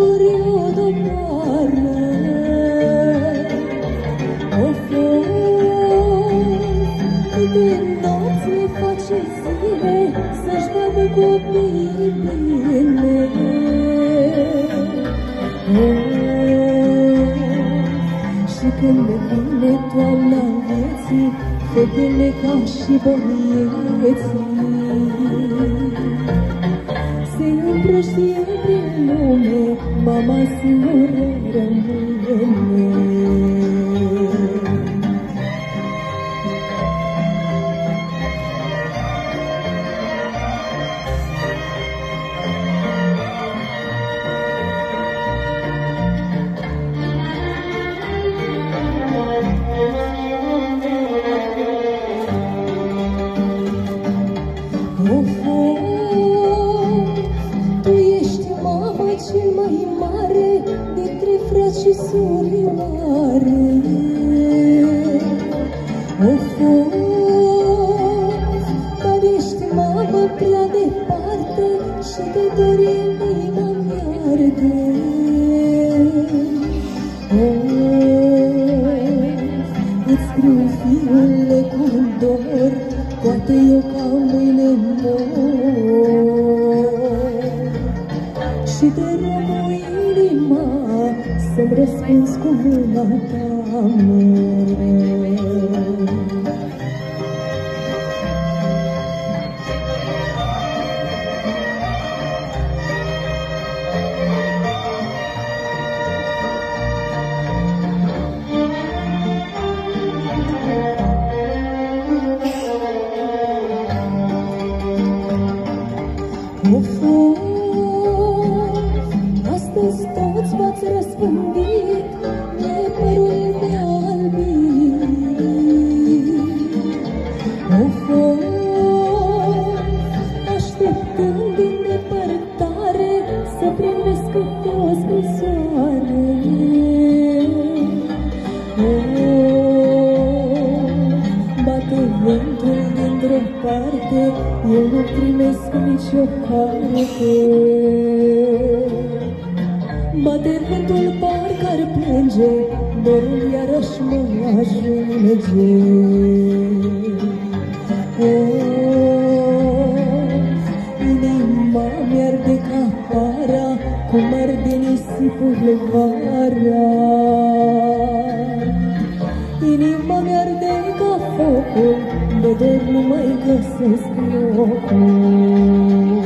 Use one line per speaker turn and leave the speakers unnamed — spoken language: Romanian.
periodo pară. Of, câte nopți le face zile să-și vadă copiii bine. Și când ne vine toamna vieții, fetele ca și băieții se împrăștie prin lume, mama singură rămâne. Tu ești mama cel mai mare dintre frați și surioare. Dar ești mamă prea departe și de dor inima mi-arde. Îți scriu, fiule, cu dor, poate eu ca mâine mor. Și te rog cu inima să-mi răspunzi cu mâna ta, amor. Astăzi toți v-ați răspândit de părul de-albit. Așteptând din depărtare să primesc câte o scrisoare. Bate vântul dintr-o parte, eu nu primesc nicio carte. Bate vântul, parcă ar plânge, dorul iarăși mă ajunge. Inima mi-arde ca para, cum arde nisipul vara. Inima mi-arde ca focul, de dor nu mai găsesc locul.